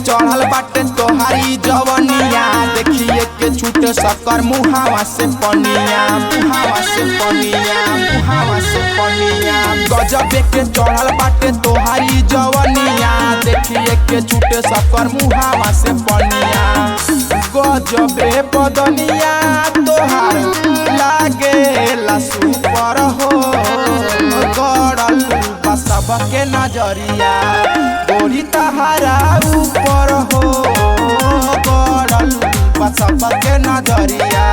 चढ़ल बाटे तोहारी जवनिया, देखिए के छूट सकर मुहावा से पनिया, मुहावा से पनिया, मुहावा से पनिया। गजबे के चढ़ल बाटे तोहारी जवनिया, देखिए के छूट सकर मुहावा से पनिया। गजबे बदनिया तोहार लागेला सुपर हो, गड़ल बा सबके नजरिया, गोरी तहारा ऊपर हो, गड़ल बा सबके नजरिया,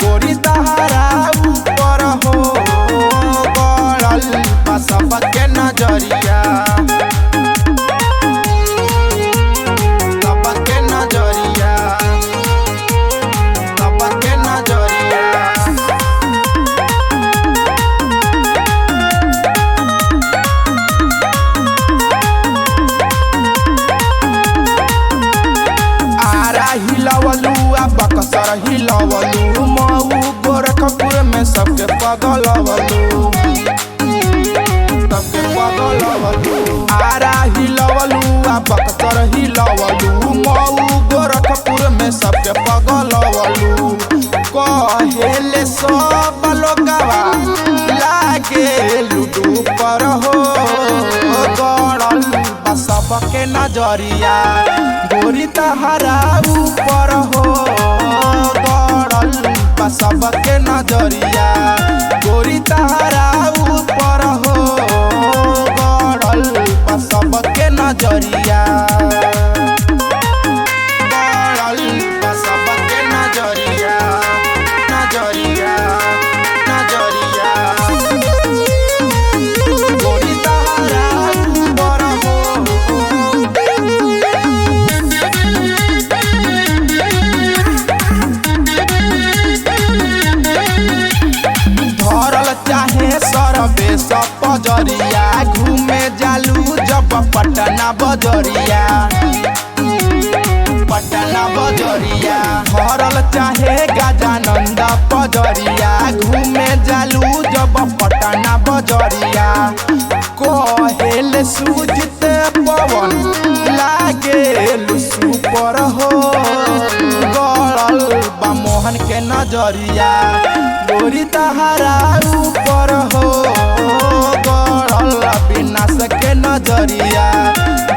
गोरी तहारा ऊपर हो, गड़ल बा सबके नजरिया। हिलवलू बक्सर हिलवलू, मऊ गोरखपुर में सबके पगलवलू, सबके पगलवलू। आरा हिलवलू बक्सर हिलवलू, मऊ गोरखपुर में सबके पगलवलू। कहेले सब लोगवा लागे लूडू पर हो, गड़ल बा सबके नजरिया, गोरी तहारा ऊपर हो, गड़ल बा सबके नजरिया, गोरी तहारा ऊपर हो, गड़ल बा सबके नजरिया, गड़ल बा सबके नजरिया, नजरिया, नजरिया। गोरी तहारा ऊपर हो, चाहे सरबे सब पजरिया, घूमे जालू जब पटना बजरिया, पटना बजरिया। भरल चाहे गजानंद पजरिया, घूमे जालू जब पटना बजरिया। कहेल सुजित पवन लागेल सुपर हो, गड़ल बा मोहन के नजरिया, गोरी तहारा ऊपर हो, गड़ल विनाश के नजरिया,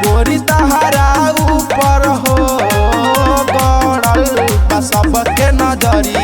गोरी तहारा ऊपर हो, गड़ल बा सबके नजरिया।